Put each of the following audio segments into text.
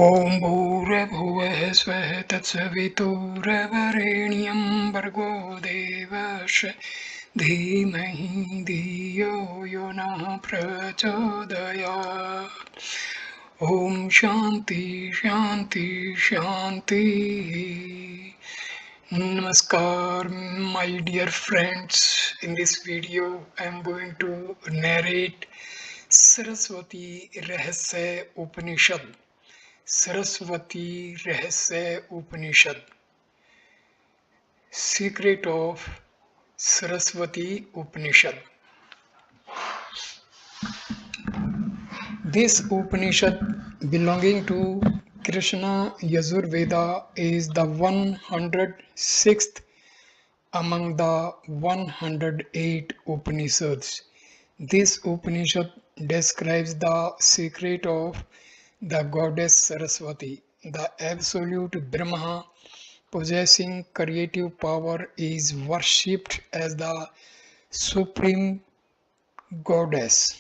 ॐ भूर्भुवः स्वः तत्सवितुर्वरेण्यं भर्गो देवस्य धीमहि धियो यो नः प्रचोदयात्। ॐ शान्ति शान्ति शान्तिः. Namaskar, my dear friends. In this video, I am going to narrate Sarasvati Rahasya Upanishad. Sarasvati Rahasya Upanishad. Secret of Sarasvati Upanishad. This Upanishad belonging to Krishna Yajurveda is the 106th among the 108 Upanishads. This Upanishad describes the secret of the goddess Sarasvati, the absolute Brahma possessing creative power is worshipped as the supreme goddess.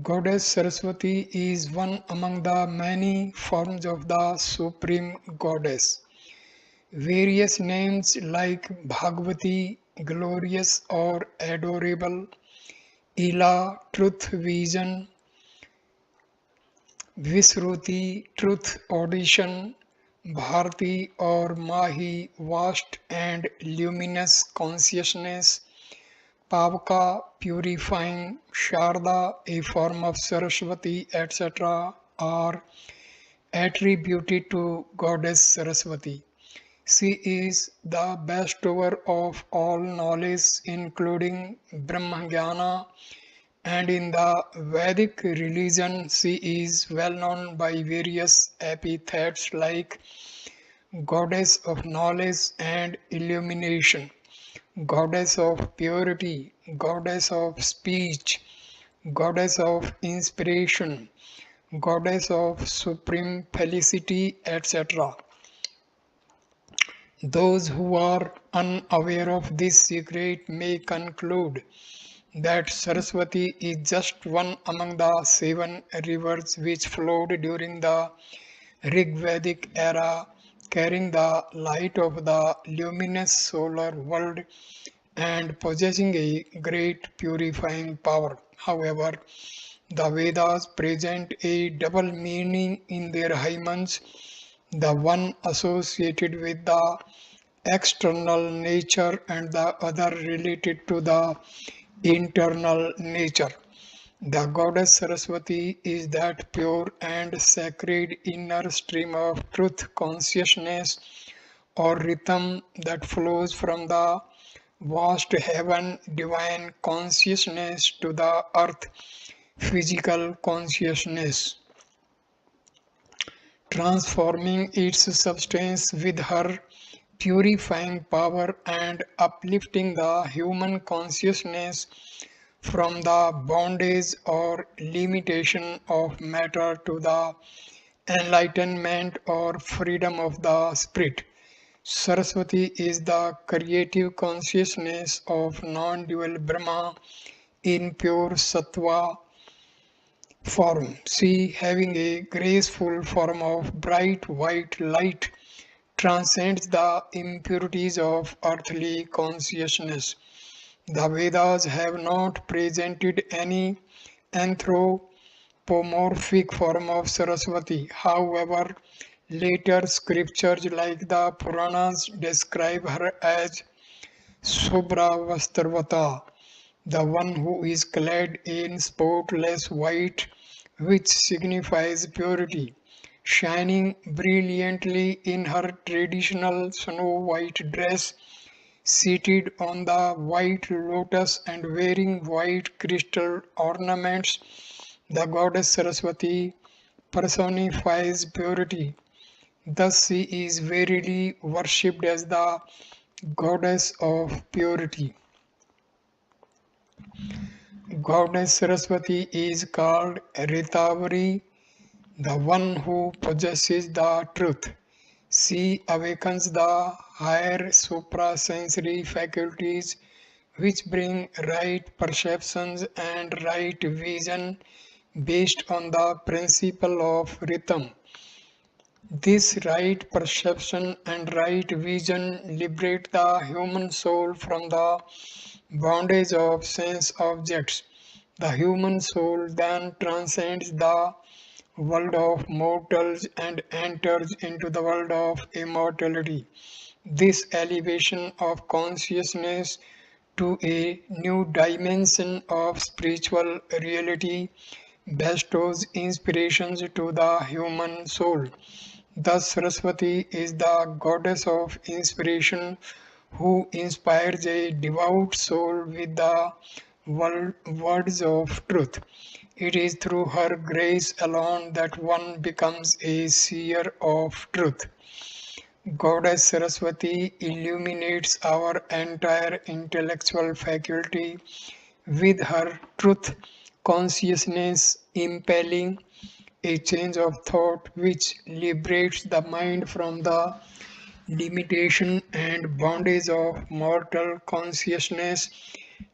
Goddess Saraswati is one among the many forms of the supreme goddess. Various names like Bhagavati, glorious or adorable, Ila, truth vision, Visruti, truth audition, Bharti or Mahi, vast and luminous consciousness, Pavaka, purifying, Sharda, a form of Saraswati, etc., are attributed to Goddess Saraswati. She is the bestower of all knowledge, including Brahmajnana, and in the Vedic religion she is well known by various epithets like Goddess of Knowledge and Illumination, Goddess of Purity, Goddess of Speech, Goddess of Inspiration, Goddess of Supreme Felicity, etc. Those who are unaware of this secret may conclude that Saraswati is just one among the 7 rivers which flowed during the Rigvedic era, carrying the light of the luminous solar world and possessing a great purifying power. However, the Vedas present a double meaning in their hymns, the one associated with the external nature and the other related to the internal nature. The goddess Saraswati is that pure and sacred inner stream of truth consciousness or rhythm that flows from the vast heaven divine consciousness to the earth physical consciousness, transforming its substance with her purifying power and uplifting the human consciousness from the bondage or limitation of matter to the enlightenment or freedom of the spirit. Saraswati is the creative consciousness of non-dual Brahma in pure sattva form. She, having a graceful form of bright white light, transcends the impurities of earthly consciousness. The Vedas have not presented any anthropomorphic form of Saraswati. However, later scriptures like the Puranas describe her as Subhravastravata, the one who is clad in spotless white, which signifies purity, shining brilliantly in her traditional snow white dress, seated on the white lotus and wearing white crystal ornaments. The goddess Saraswati personifies purity. Thus, she is verily worshipped as the goddess of purity. Goddess Saraswati is called Ritavari, the one who possesses the truth. She awakens the higher suprasensory faculties which bring right perceptions and right vision based on the principle of rhythm. This right perception and right vision liberate the human soul from the bondage of sense objects. The human soul then transcends the world of mortals and enters into the world of immortality. This elevation of consciousness to a new dimension of spiritual reality bestows inspirations to the human soul. Thus, Saraswati is the goddess of inspiration who inspires a devout soul with the words of truth. It is through her grace alone that one becomes a seer of truth. Goddess Saraswati illuminates our entire intellectual faculty with her truth consciousness, impelling a change of thought which liberates the mind from the limitation and bondage of mortal consciousness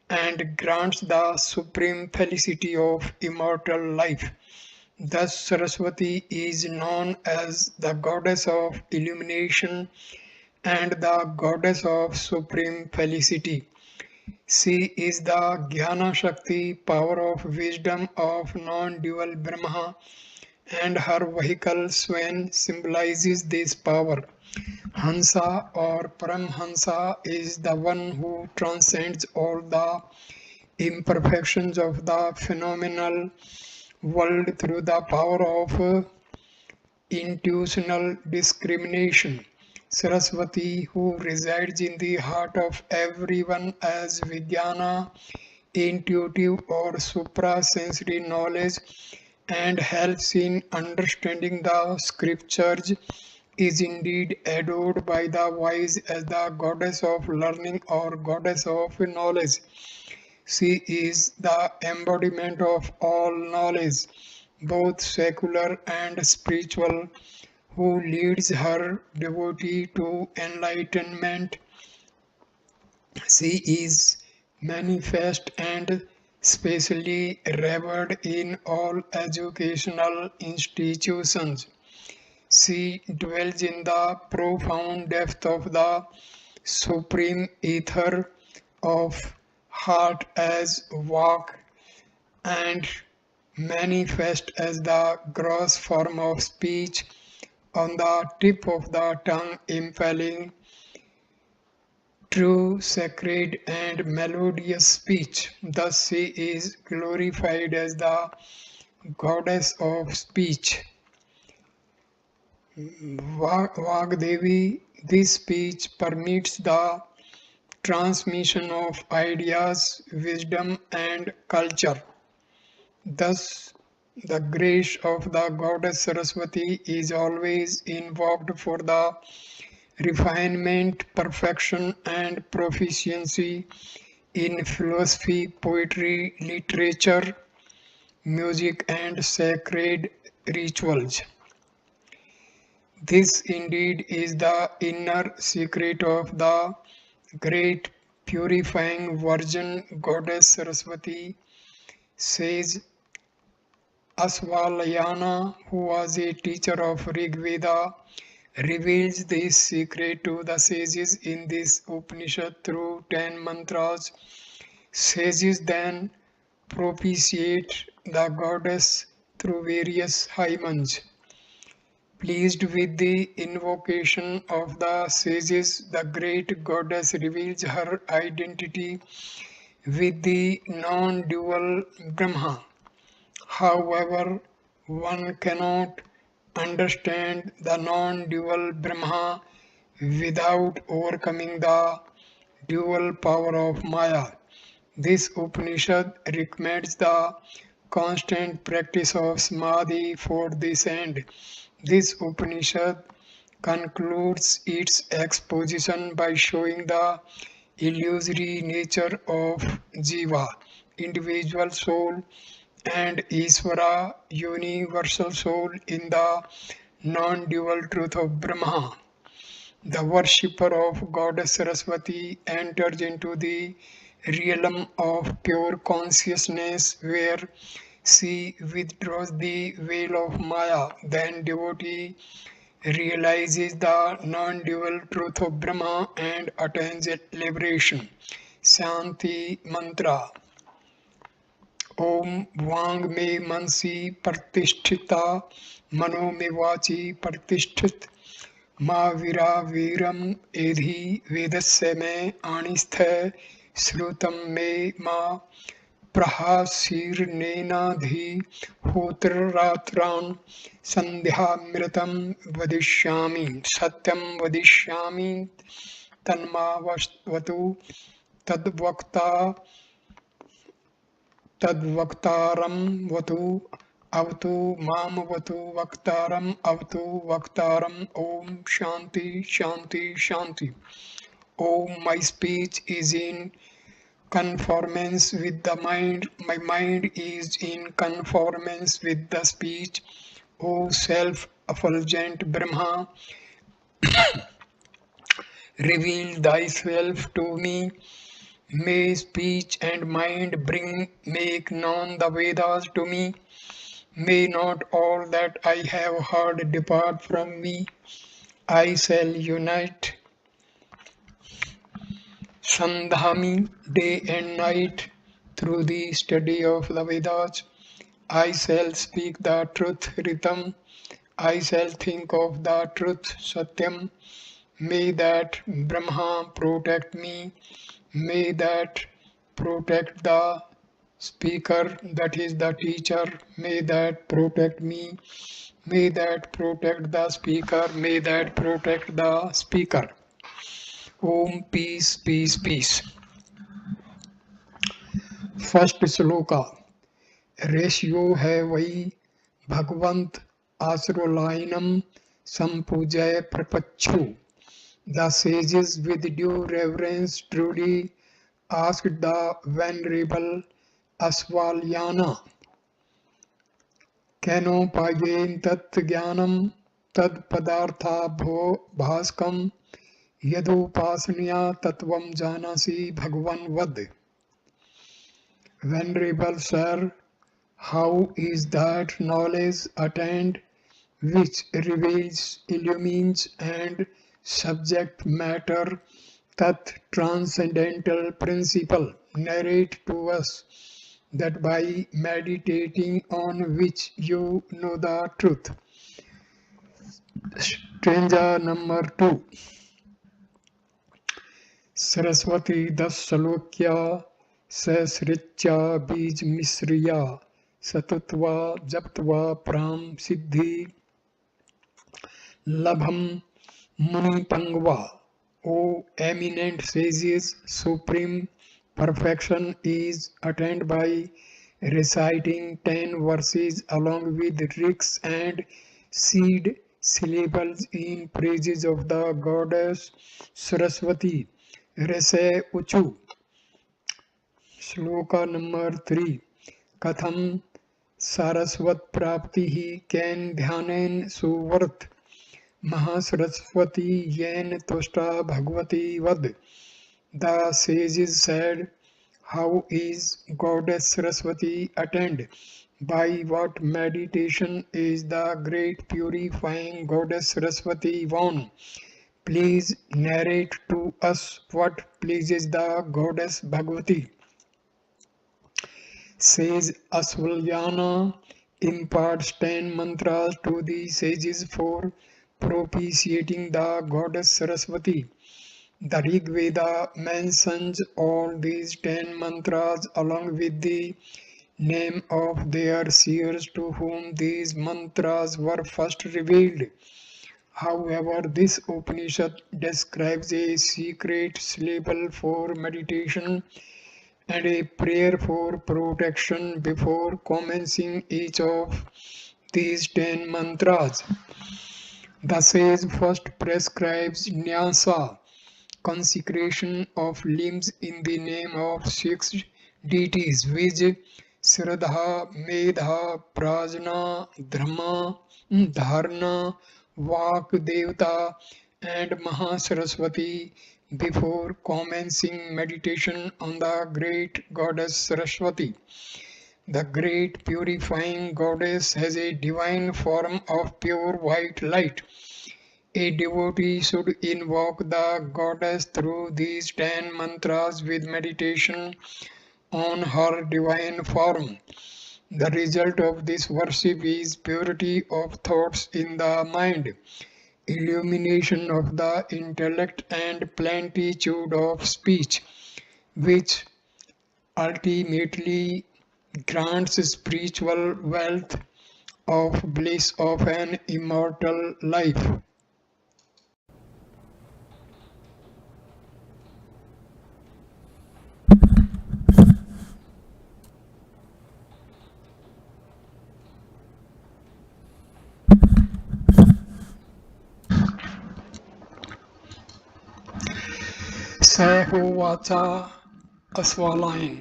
and grants the supreme felicity of immortal life. Thus, Saraswati is known as the goddess of illumination and the goddess of supreme felicity. She is the Jnana Shakti, power of wisdom of non dual Brahma, and her vehicle swan symbolizes this power. Hansa or Paramhansa is the one who transcends all the imperfections of the phenomenal world through the power of intuitional discrimination. Saraswati, who resides in the heart of everyone as Vijnana, intuitive or suprasensory knowledge, and helps in understanding the scriptures, is indeed adored by the wise as the goddess of learning or goddess of knowledge. She is the embodiment of all knowledge, both secular and spiritual, who leads her devotee to enlightenment. She is manifest and specially revered in all educational institutions. She dwells in the profound depth of the supreme ether of heart as Vak and manifest as the gross form of speech on the tip of the tongue, impelling true, sacred, and melodious speech. Thus, she is glorified as the goddess of speech. Vagdevi, this speech permits the transmission of ideas, wisdom, and culture. Thus, the grace of the goddess Saraswati is always invoked for the refinement, perfection, and proficiency in philosophy, poetry, literature, music, and sacred rituals. This indeed is the inner secret of the great purifying virgin goddess Saraswati, says Asvalayana, who was a teacher of Rig Veda, reveals this secret to the sages in this Upanishad through 10 mantras. Sages then propitiate the goddess through various hymns. Pleased with the invocation of the sages, the great goddess reveals her identity with the non-dual Brahma. However, one cannot understand the non-dual Brahma without overcoming the dual power of Maya. This Upanishad recommends the constant practice of Samadhi for this end. This Upanishad concludes its exposition by showing the illusory nature of Jiva, individual soul, and Isvara, universal soul, in the non-dual truth of Brahma. The worshipper of Goddess Saraswati enters into the realm of pure consciousness where she withdraws the veil of Maya. Then devotee realizes the non-dual truth of Brahma and attains liberation. Shanti Mantra. ओम वांग में मनसी प्रतिष्ठिता मनो में वाची प्रतिष्ठित माँ वीरा वीरम एधि वेदस्य में आणिस्थ श्रुतम में माँ प्रहासीर्नेनाधि होत्ररात्रान् संध्यामृतं वदिष्यामि सत्यं वदिष्यामि तन्मावतु तद्वक्ता तद्वक्तारं वतु अवतु मामवतु वक्तारम अवतु वक्तारम ओम शांति शांति शांति ओम my speech is in conformance with the mind, my mind is in conformance with the speech. O self-effulgent Brahma, reveal thyself to me. May speech and mind make known the Vedas to me. May not all that I have heard depart from me. I shall unite Sandhami day and night through the study of the Vedas. I shall speak the truth Ritam. I shall think of the truth Satyam. May that Brahma protect me. May that protect the speaker, that is the teacher. May that protect me. May that protect the speaker. May that protect the speaker. Om peace, peace, peace. First sloka. Ratio है वही भगवंत आश्रलायनम संपूजय प्रपच्छु. The sages with due reverence truly asked the venerable Asvalyana, Kenopayen tat jnanam tad padartha bho bhaskam yadupasanya tatvam janasi bhagwan vad. Venerable Sir, how is that knowledge attained which reveals, illumines and subject matter, that transcendental principle? Narrate to us that by meditating on which you know the truth. Stranger number 2. Sarasvati das salokya sasricha bij misriya satutva japtva pram siddhi labham Muni Pangva. O eminent sages, supreme perfection is attained by reciting 10 verses along with rigs and seed syllables in praises of the goddess Sarasvati. Rese Uchu. Shloka number 3. Katham Sarasvat Prapti Ken Dhyanen Suvarth Mahasaraswati yen tosta bhagavati vad. The sages said, how is goddess Saraswati attained? By what meditation is the great purifying goddess Saraswati won? Please narrate to us what pleases the goddess Bhagavati. Says Asvalyana imparts 10 mantras to the sages for propitiating the goddess Saraswati. The Rig Veda mentions all these 10 mantras along with the name of their seers to whom these mantras were first revealed. However, this Upanishad describes a secret syllable for meditation and a prayer for protection before commencing each of these 10 mantras. The sage first prescribes nyasa, consecration of limbs in the name of 6 deities, which Shraddha, Medha, Prajna, Dharma, Dharna, Vak Devata and Mahasaraswati, before commencing meditation on the great goddess Sarasvati. The great purifying goddess has a divine form of pure white light. A devotee should invoke the goddess through these 10 mantras with meditation on her divine form. The result of this worship is purity of thoughts in the mind, illumination of the intellect, and plenitude of speech, which ultimately grants spiritual wealth of bliss of an immortal life. सहोवाचा अस्वालायन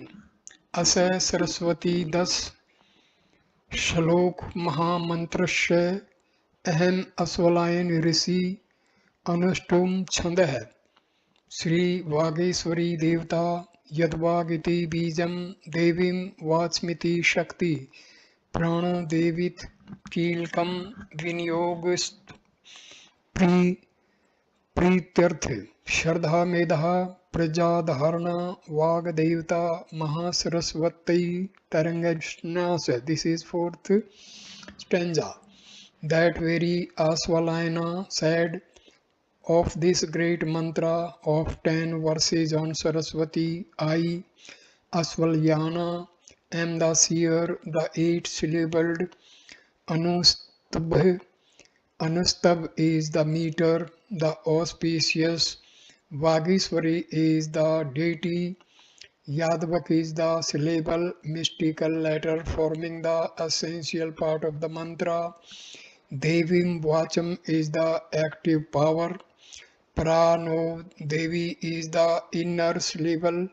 अस सरस्वती 10 श्लोक महामंत्रस्य अहम अस्वलायन ऋषि अनुष्टुम छंदः श्री वागेश्वरी देवता यद्वागिति बीजम देवीं वाच्मिति शक्ति प्राणदेवीत कीलकम विनियोग प्रीत्यर्थ श्रद्धा मेधा प्रजाधारणा वागदेवता Mahasaraswati तरंगन्यास. This is fourth stanza. That very Aswalayana said of this great mantra of 10 verses on Saraswati, I, Aswalyana, am the seer, the 8-syllabled Anustabh. Anustabh is the meter, the auspicious. Vagishwari is the deity. Yadvak is the syllable, mystical letter forming the essential part of the mantra. Devim Vacham is the active power. Prano Devi is the inner syllable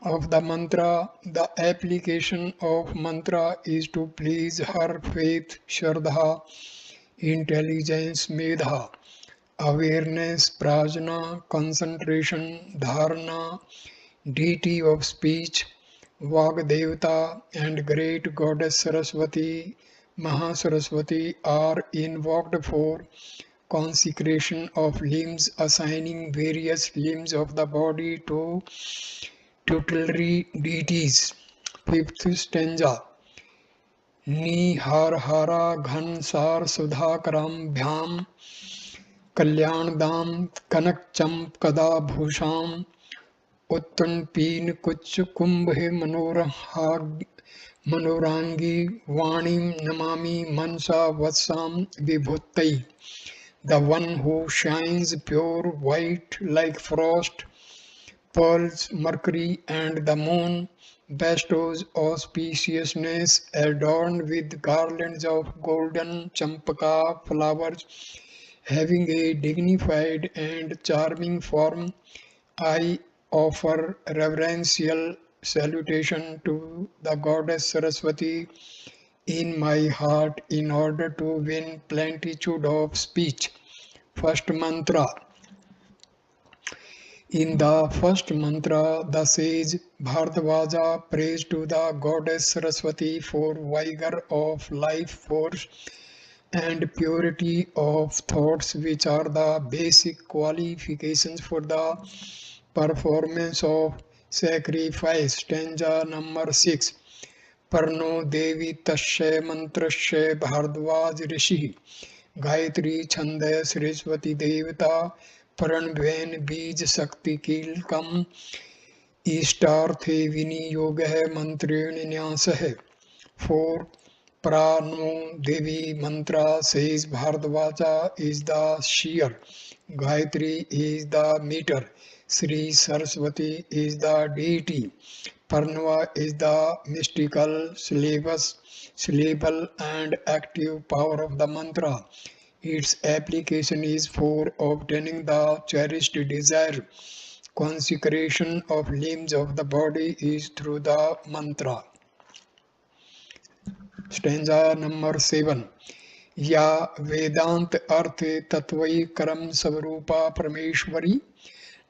of the mantra. The application of mantra is to please her faith, Shraddha, intelligence, Medha, awareness, prajna, concentration, dharana, deity of speech, Vagdevata, and great goddess Saraswati, Mahasaraswati are invoked for consecration of limbs, assigning various limbs of the body to tutelary deities. Fifth stanza. निहारहारा Ghansar सुधाकराभ्याम कल्याणदाम कनकचंपकदा भूषाम उत्तुंगपीन Cooch Kumbhe मनोरांगी वाणीं Namami Mansa वत्साम विभूतै. The one who shines pure white like frost, pearls, mercury, and the moon, bestows auspiciousness adorned with garlands of golden champaka flowers, having a dignified and charming form. I offer reverential salutation to the goddess Saraswati in my heart in order to win plenitude of speech. First mantra. In the first mantra, the sage Bhardvaja prays to the goddess Saraswati for vigor of life force and purity of thoughts, which are the basic qualifications for the performance of sacrifice. Stanza number 6. Parno Devi Tashe Mantrashe Bhardvaj Rishi Gayatri Chande Saraswati Devata Paranveen Bij Sakti Kilkam Ishtarthe Viniyog hai Mantrin Nyas hai. 4. Prano Devi Mantra says Bhardvaja is the seer, Gayatri is the meter, Sri Saraswati is the deity, Parnava is the mystical syllable and active power of the mantra. Its application is for obtaining the cherished desire. Consecration of limbs of the body is through the mantra. Stanza number 7. या वेदांत अर्थ तत्वई करम स्वरूपा परमेश्वरी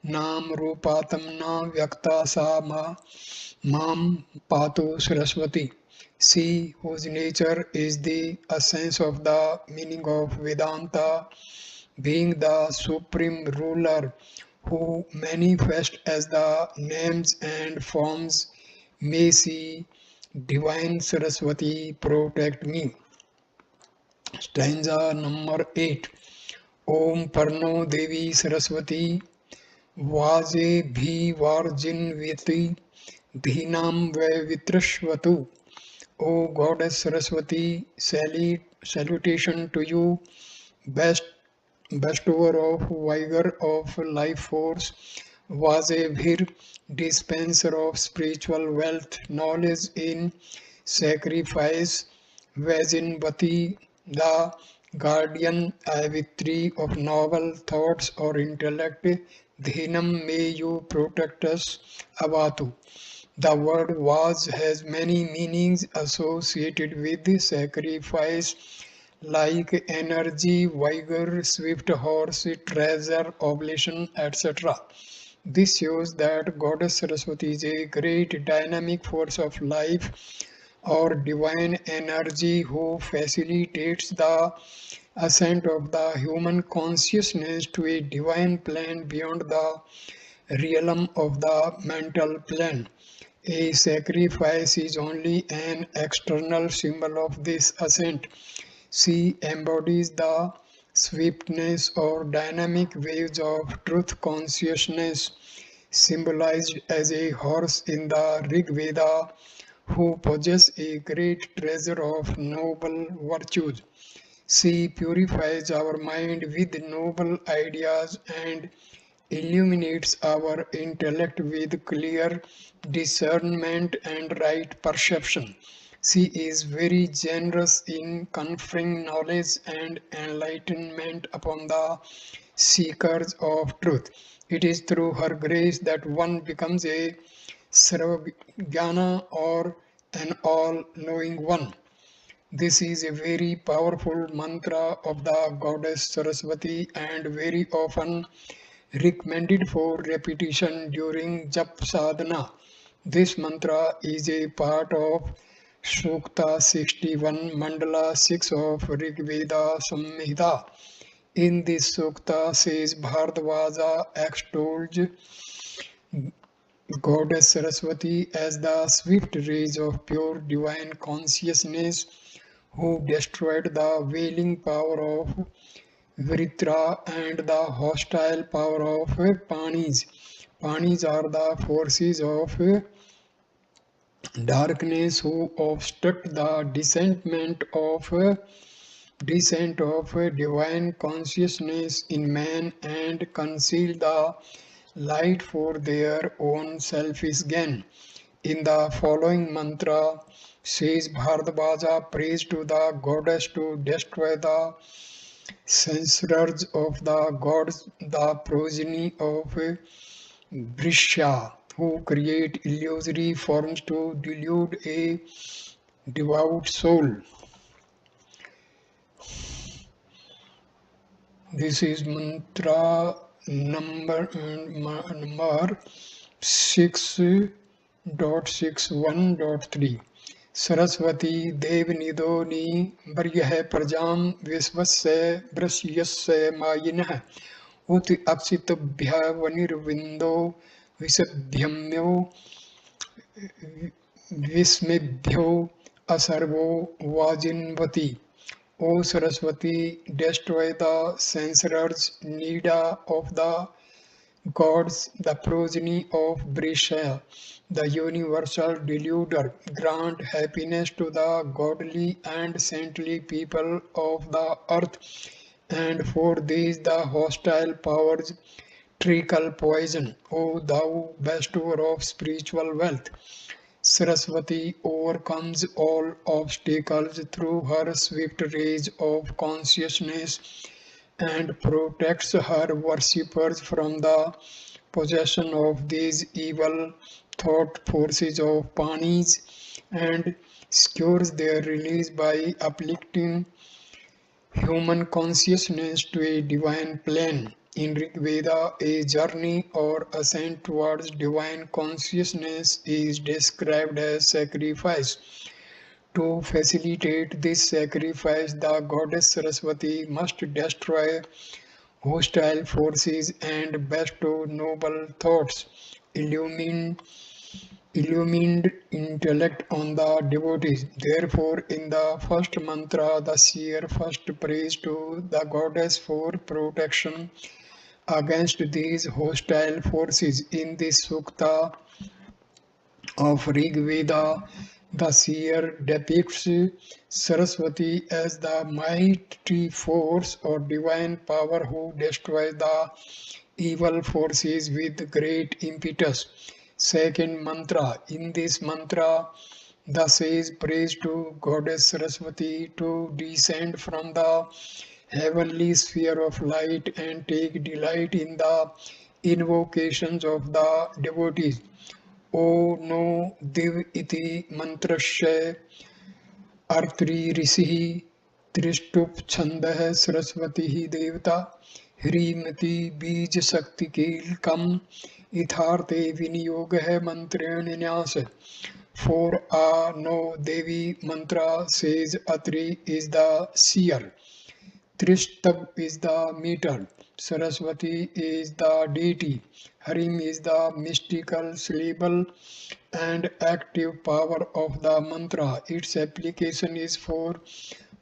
Nam Rupatam Na Vyakta Sa Mam Patu Sarasvati. She whose nature is the essence of the meaning of Vedanta, being the supreme ruler who manifests as the names and forms, may she, Divine Saraswati, protect me. Stanza number 8. Om Parno Devi Saraswati Vaje Bhi Varjinviti Dhinam Vitrashvatu. O Goddess Saraswati, salutation to you, best bestower of vigor of life force, was a vir dispenser of spiritual wealth, knowledge in sacrifice, Vajinvati, the guardian Savitri of noble thoughts or intellect, Dhinam, may you protect us, Avatu. The word was has many meanings associated with sacrifice like energy, vigor, swift horse, treasure, oblation, etc. This shows that Goddess Saraswati is a great dynamic force of life or divine energy who facilitates the ascent of the human consciousness to a divine plane beyond the realm of the mental plane. A sacrifice is only an external symbol of this ascent. She embodies the swiftness or dynamic waves of truth consciousness, symbolized as a horse in the Rig Veda, who possesses a great treasure of noble virtues. She purifies our mind with noble ideas and illuminates our intellect with clear discernment and right perception. She is very generous in conferring knowledge and enlightenment upon the seekers of truth. It is through her grace that one becomes a Sarvajnana or an all knowing one. This is a very powerful mantra of the goddess Saraswati and very often recommended for repetition during Jap Sadhana. This mantra is a part of Sukta 61 Mandala 6 of Rigveda Samhita. In this Sukta says Bharadvaja extols Goddess Saraswati as the swift rays of pure divine consciousness who destroyed the wailing power of Vritra and the hostile power of Panis. Panis are the forces of darkness who obstruct the descent of divine consciousness in man and conceal the light for their own selfish gain. In the following mantra, says Bharadvaja prays to the goddess to destroy the censorers of the gods, the progeny of Brishya, who create illusory forms to delude a devout soul. This is mantra number 6.61.3. Saraswati देवनिधोनि वर्यः प्रजां विश्वस्य वृष्यस्य मायिनः उत अक्षितभ्यवनिर्विन्दो विशद्भ्यम्यो विस्मेभ्यो असर्वो वाजिन्वति. O Saraswati, destroy the censorers, Nida of the gods, the progeny of Brisha, the universal deluder. Grant happiness to the godly and saintly people of the earth, and for these the hostile powers trickle poison. O thou bestower of spiritual wealth, Saraswati overcomes all obstacles through her swift rays of consciousness and protects her worshippers from the possession of these evil thought forces of Panis and secures their release by uplifting human consciousness to a divine plane. In Rig Veda, a journey or ascent towards divine consciousness is described as sacrifice. To facilitate this sacrifice, the goddess Saraswati must destroy hostile forces and bestow noble thoughts, illumined illumined intellect on the devotees. Therefore, in the first mantra, the seer first prays to the goddess for protection against these hostile forces. In this sukta of Rig Veda, the seer depicts Saraswati as the mighty force or divine power who destroys the evil forces with great impetus. Second mantra. In this mantra, the sage prays to Goddess Saraswati to descend from the heavenly sphere of light and take delight in the invocations of the devotees. O no div iti mantrasya अर्त्री ऋषिः त्रिष्टुप छन्दः सरस्वती देवता ह्रीमती बीजशक्तिकीलकम् यथार्थे विनियोगः मंत्रेण न्यास. For a no Devi mantra says Atri is the seer, Trishtab is the meter, Saraswati is the deity, Harim is the mystical syllable and active power of the mantra. Its application is for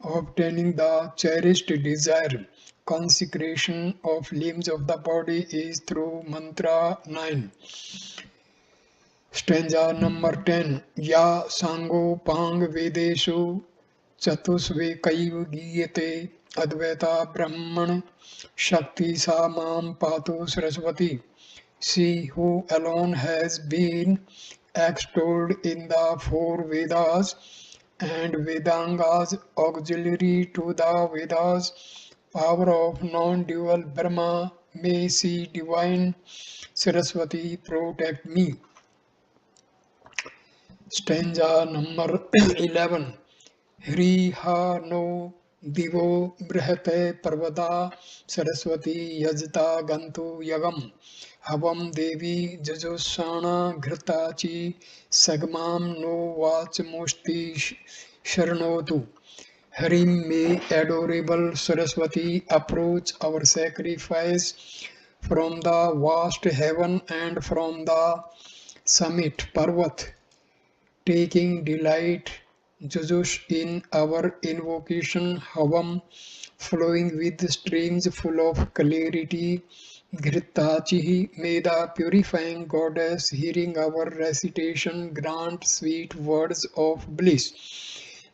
obtaining the cherished desire. Consecration of limbs of the body is through mantra 9. Stanza number 10. Ya sango pang vedeshu चतुष्वेकैव गीयते अद्वैता ब्रह्मण shakti sa mam patu Saraswati. She who alone has been extolled in the four Vedas and Vedangas auxiliary to the Vedas, power of non-dual Brahma, may she divine Saraswati protect me. Stanza number 11. Hriha no divo brihate parvada Saraswati yajta gantu yagam havam devi jajusana ghritachi sagmam no vachamusti sharnotu. Harim, may adorable Saraswati approach our sacrifice from the vast heaven and from the summit Parvat, taking delight Jujush in our invocation Havam, flowing with streams full of clarity. Ghritachihi, may the purifying goddess hearing our recitation grant sweet words of bliss.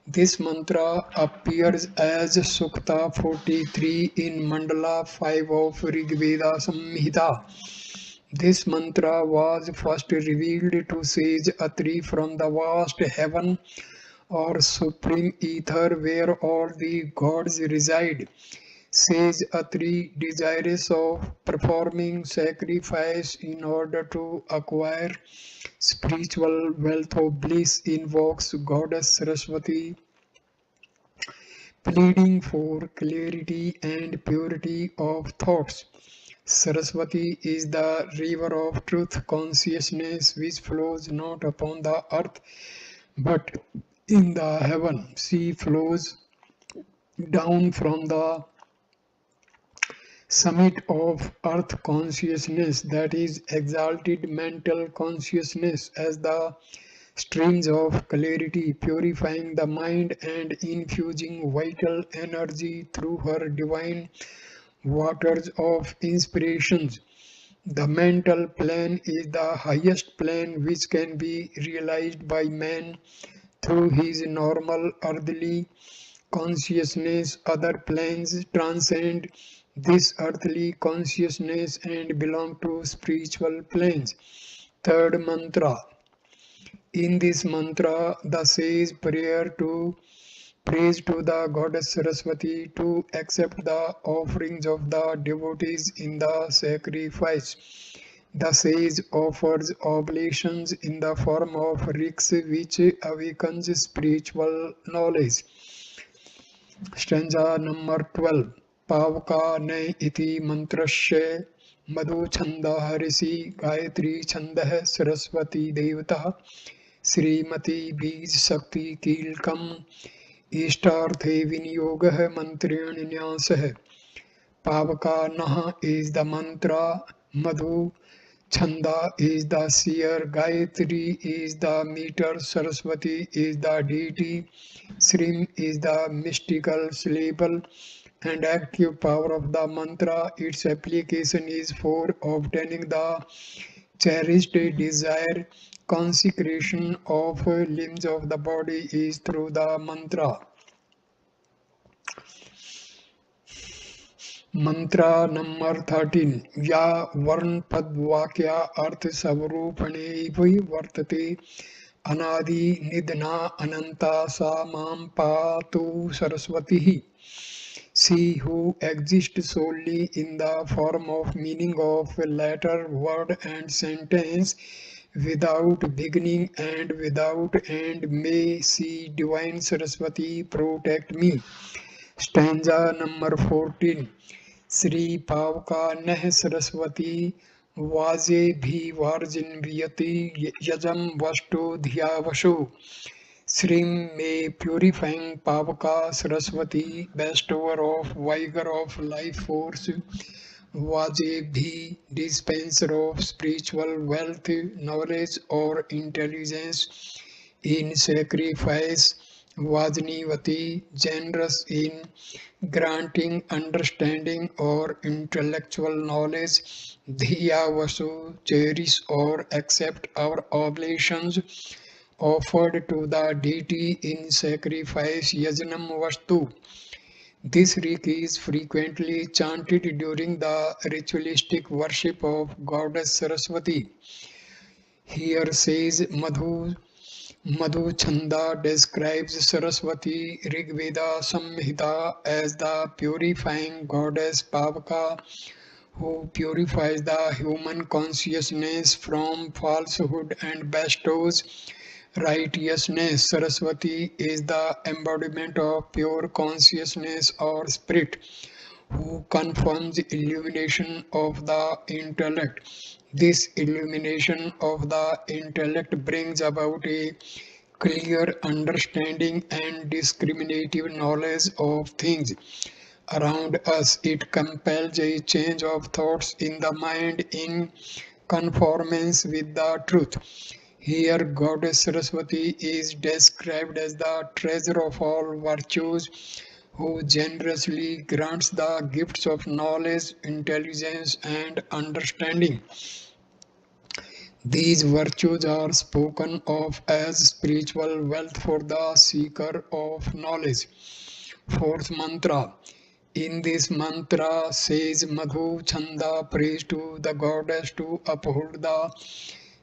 This mantra appears as Sukta 43 in Mandala 5 of Rigveda Samhita. This mantra was first revealed to sage Atri from the vast heaven or supreme ether where all the gods reside. Sage Atri, desirous of performing sacrifice in order to acquire spiritual wealth of bliss, invokes Goddess Saraswati, pleading for clarity and purity of thoughts. Saraswati is the river of truth consciousness which flows not upon the earth but in the heaven. She flows down from the summit of earth consciousness, that is exalted mental consciousness, as the streams of clarity, purifying the mind and infusing vital energy through her divine waters of inspirations. The mental plane is the highest plane which can be realized by man through his normal earthly consciousness. Other planes transcend this earthly consciousness and belong to spiritual planes. Third mantra. In this mantra, the sage prays to the goddess Saraswati to accept the offerings of the devotees in the sacrifice. The sage offers oblations in the form of riks which awakens spiritual knowledge. Stanza number 12. पावका नय इति मंत्रस्य मधु छंदः ऋषि गायत्री छंदः सरस्वती देवता श्रीमती बीज शक्ति कीलकम इष्टार्थे विनियोगः मंत्रेण न्यासः पावका नः is the mantra, madhu chanda is the seer, gayatri is the meter, saraswati is the deity, Srim is the mystical syllable and active power of the mantra. Its application is for obtaining the cherished desire. Consecration of limbs of the body is through the mantra. मंत्र number 13 या वर्ण पद वाक्य अर्थ स्वरूपणे वर्तते अनादि निधना अनंता सा मां पातु Saraswati she who exists solely in the form of meaning of letter word and sentence without beginning and without end, may she divine Saraswati protect me. Stanza number 14 Shri पावका नह सरस्वती वाजे भी वार्जिन्वियति यजम वष्टो धिया वशो श्रीम में प्यूरिफाइंग पावका Saraswati bestower of vigor of life force वाजे भी dispenser of spiritual wealth knowledge or intelligence in sacrifice Vajnivati generous in granting understanding or intellectual knowledge, Dhiya Vasu cherish or accept our oblations offered to the deity in sacrifice Yajnam Vastu. This rik is frequently chanted during the ritualistic worship of goddess Saraswati. Here says Madhu Chanda describes Saraswati Rigveda Samhita as the purifying goddess Pavaka who purifies the human consciousness from falsehood and bestows righteousness. Saraswati is the embodiment of pure consciousness or spirit who confirms illumination of the intellect. This illumination of the intellect brings about a clear understanding and discriminative knowledge of things around us. It compels a change of thoughts in the mind in conformance with the truth. Here, Goddess Saraswati is described as the treasure of all virtues who generously grants the gifts of knowledge, intelligence, and understanding. These virtues are spoken of as spiritual wealth for the seeker of knowledge. Fourth mantra. In this mantra says Madhu Chanda prays to the goddess to uphold the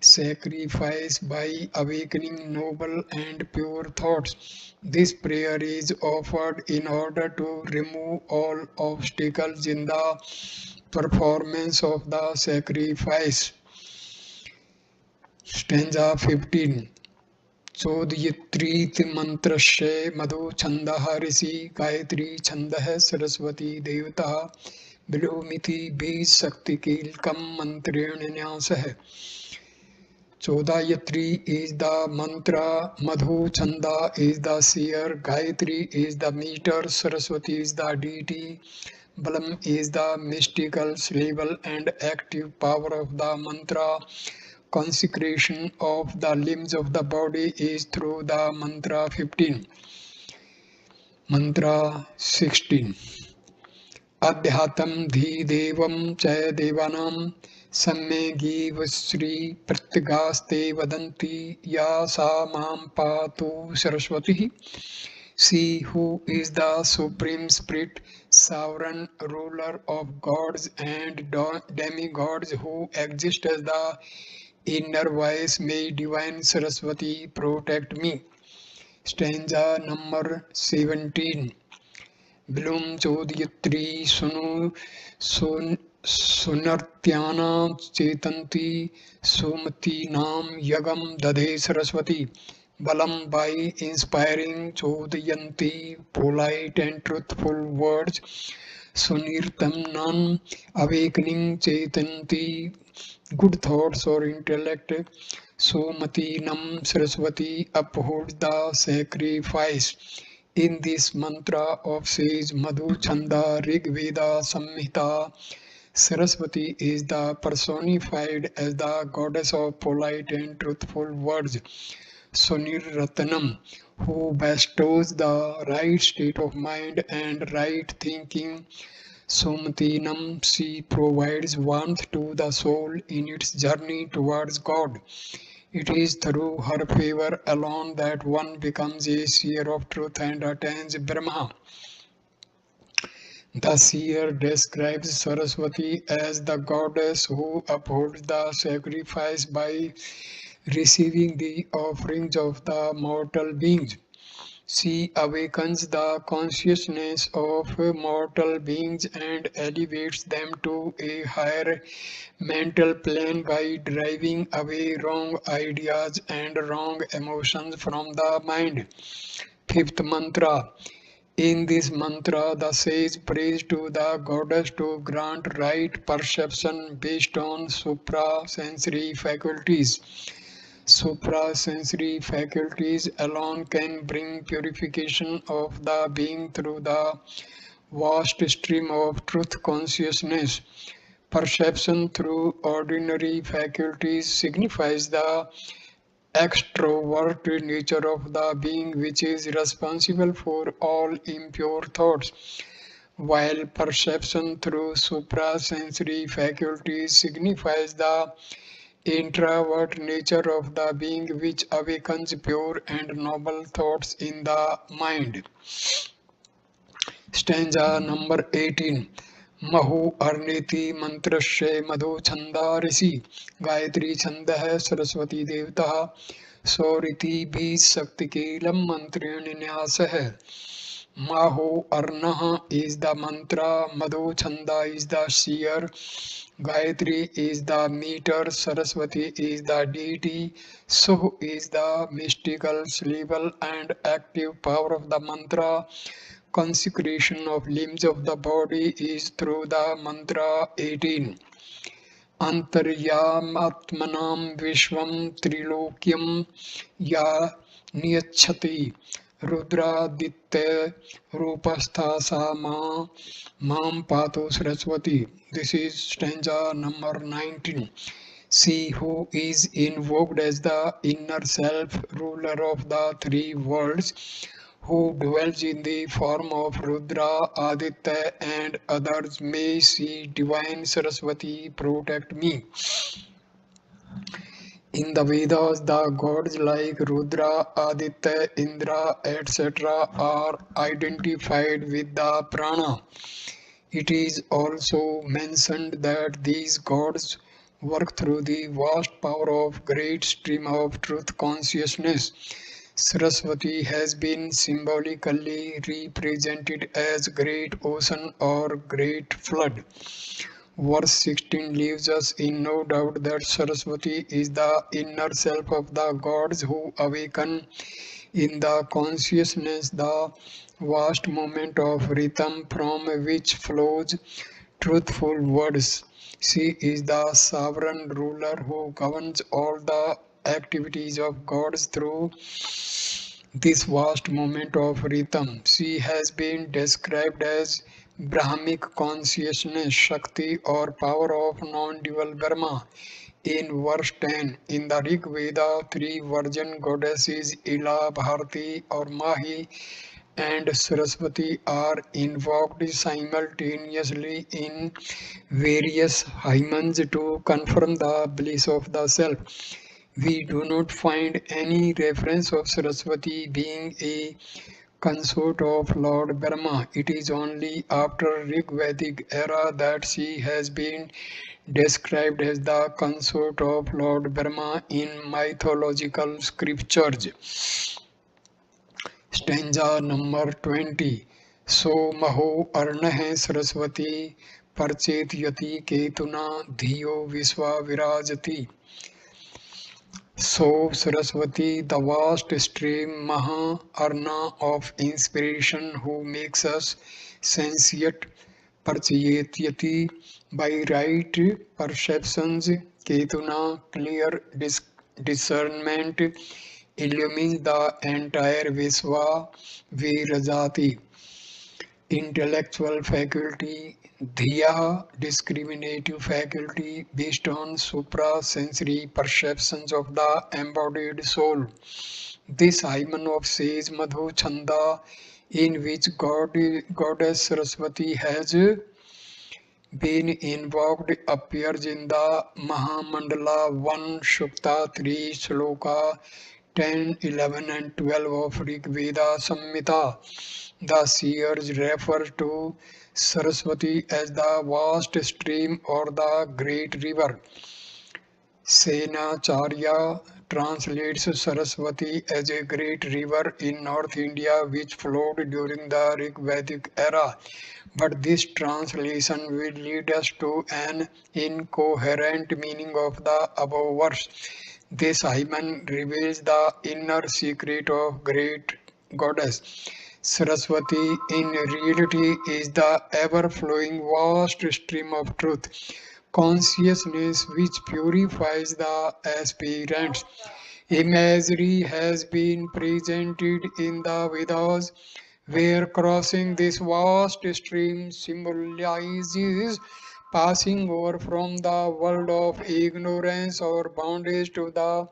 sacrifice by awakening noble and pure thoughts. This prayer is offered in order to remove all obstacles in the performance of the sacrifice. Stanza 15 चोदयित्रीति मंत्रस्य मधु छंदः ऋषि गायत्री छंदः सरस्वती देवता विलोमिति बीज शक्ति कीलकम मंत्रेण न्यासः Chodayatri is the mantra, Madhu Chanda is the seer, Gayatri is the meter, Saraswati is the deity, Balam is the mystical syllable and active power of the mantra. Consecration of the limbs of the body is through the mantra 15. Mantra 16. Adhyatam dhi devam chaya devanam Samme Giva Sri Pratgaste Vadanti Ya Sa Mam Patu Saraswati. She who is the Supreme Spirit, sovereign ruler of gods and demigods who exist as the inner voice, may divine Saraswati protect me. Stanza number 17. Bloom Chodayatri Sunu Sunartyana Chetanti Sumati Nam Yagam Dade Saraswati. Balam by inspiring Chodayanti polite and truthful words. Sunirtam non-awakening chetanti, good thoughts or intellect. Somatinam Saraswati upholds the sacrifice. In this mantra of sage Madhu Chanda Rig Veda Samhita, Saraswati is the personified as the goddess of polite and truthful words. Sonirratnam, who bestows the right state of mind and right thinking. Somatinam, she provides warmth to the soul in its journey towards God. It is through her favor alone that one becomes a seer of truth and attains Brahma. The seer describes Saraswati as the goddess who upholds the sacrifice by receiving the offerings of the mortal beings. She awakens the consciousness of mortal beings and elevates them to a higher mental plane by driving away wrong ideas and wrong emotions from the mind. Fifth mantra. In this mantra, the sage prays to the goddess to grant right perception based on suprasensory faculties. Suprasensory faculties alone can bring purification of the being through the vast stream of truth consciousness. Perception through ordinary faculties signifies the extrovert nature of the being which is responsible for all impure thoughts, while perception through suprasensory faculties signifies the introvert nature of the being which awakens pure and noble thoughts in the mind. Stanza number 18. Mahu अर्नेति मंत्रस्य मधु छंदा ऋषि गायत्री छंद है सरस्वती देवता सौरिति बीज शक्ति कीलम मंत्रेण न्यास है. Mahu Arnaha is the mantra, Madhu Chanda is the seer, Gayatri is the meter, Saraswati is the deity, Suh is the mystical, cerebral and active power of the mantra. Consecration of limbs of the body is through the mantra 18. Antaryamatmanam Vishwam Trilokyam Ya Niyachati Rudraditya Rupastha Sama Mam Pato Saraswati. This is stanza number 19. She who is invoked as the inner self, ruler of the three worlds, who dwells in the form of Rudra, Aditya and others, may she divine Saraswati protect me. In the Vedas, the gods like Rudra, Aditya, Indra, etc. are identified with the prana. It is also mentioned that these gods work through the vast power of great stream of truth consciousness. Saraswati has been symbolically represented as great ocean or great flood. Verse 16 leaves us in no doubt that Saraswati is the inner self of the gods who awaken in the consciousness the vast moment of rhythm from which flows truthful words. She is the sovereign ruler who governs all the activities of gods through this vast moment of rhythm. She has been described as Brahmic consciousness, Shakti or power of non-dual Brahma. In verse 10, in the Rig Veda, three virgin goddesses Ila, Bharati or Mahi and Saraswati are invoked simultaneously in various hymns to confirm the bliss of the self. We do not find any reference of Saraswati being a consort of Lord Brahma. It is only after Rig Vedic era that she has been described as the consort of Lord Brahma in mythological scriptures. Stanza number 20. So Maho Arnahe Saraswati Parchet Yati Ketuna Dhiyo Viswa Virajati. So Saraswati, the vast stream Maha Arna of inspiration who makes us sentient, perceivati by right perceptions, Ketuna clear discernment illumines the entire Visva Virajati. Intellectual faculty, Dhiya, discriminative faculty based on supra-sensory perceptions of the embodied soul. This hymen of sage Madhu Chanda, in which Goddess Saraswati has been invoked, appears in the Mahamandala 1 Shukta 3 Shloka 10, 11 and 12 of Rig Veda Samhita. The seers refer to Saraswati as the vast stream or the great river. Senacharya translates Saraswati as a great river in North India which flowed during the Rig Vedic era. But this translation will lead us to an incoherent meaning of the above verse. This hymen reveals the inner secret of great goddess. Saraswati in reality is the ever-flowing vast stream of truth, consciousness which purifies the aspirants. Imagery has been presented in the Vedas where crossing this vast stream symbolizes passing over from the world of ignorance or bondage to the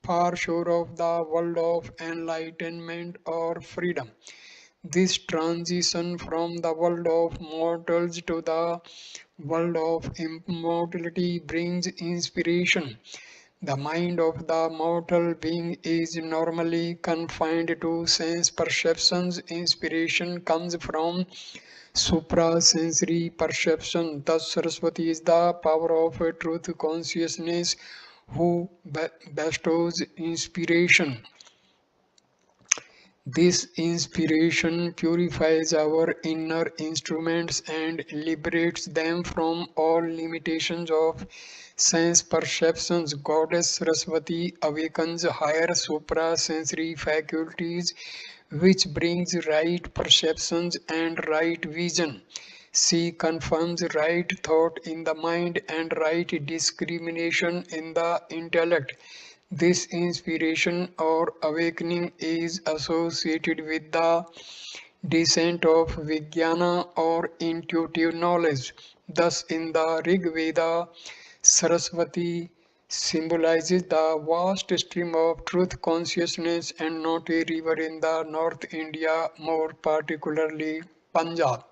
far shore of the world of enlightenment or freedom. This transition from the world of mortals to the world of immortality brings inspiration. The mind of the mortal being is normally confined to sense perceptions. Inspiration comes from suprasensory perception. Thus, Saraswati is the power of truth consciousness who bestows inspiration. This inspiration purifies our inner instruments and liberates them from all limitations of sense perceptions. Goddess Saraswati awakens higher suprasensory faculties, which brings right perceptions and right vision. She confirms right thought in the mind and right discrimination in the intellect. This inspiration or awakening is associated with the descent of Vijnana or intuitive knowledge. Thus, in the Rig Veda, Saraswati symbolizes the vast stream of truth consciousness and not a river in the North India, more particularly Punjab.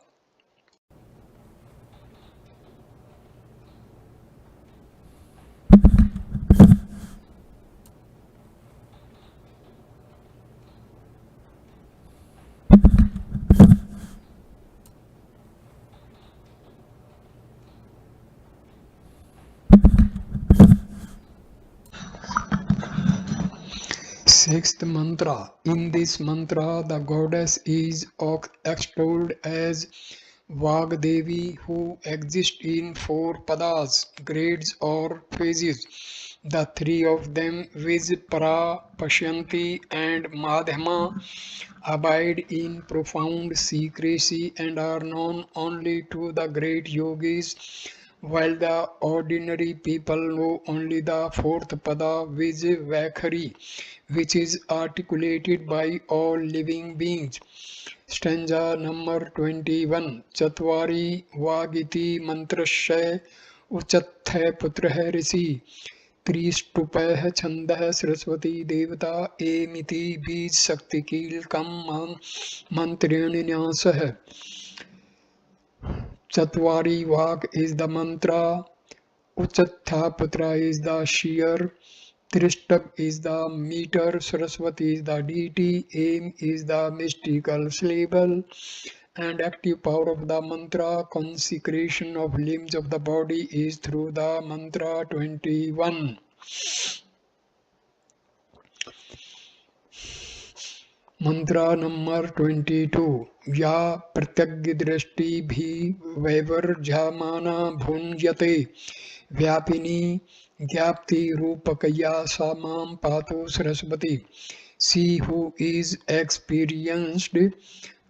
Sixth mantra. In this mantra, the goddess is extolled as Vagdevi, who exists in four padas, grades or phases. The three of them, Vijpara, Pashyanti, and Madhyama, abide in profound secrecy and are known only to the great yogis, while the ordinary people know only the fourth pada, Vijvakhari, which is articulated by all living beings. Stanza number 21. Chatvari Vagiti Mantrasya Uchatthai Putrah Rishi त्रिस्तुपः छन्दः सरस्वती देवता एमिति बीज शक्ति कीलकम मंत्रेण न्यासः. Chatvari Vak is the mantra, Uchatha Putra is the shear, Trishtab is the meter, Saraswati is the deity, Aim is the mystical syllable, and active power of the mantra, consecration of limbs of the body is through the mantra 21. Mantra number 22. Ya pratyagya drishti bhi vaivarjamana bhunjate vyapini gyapti rupakaya samam patu saraswati. She who is experienced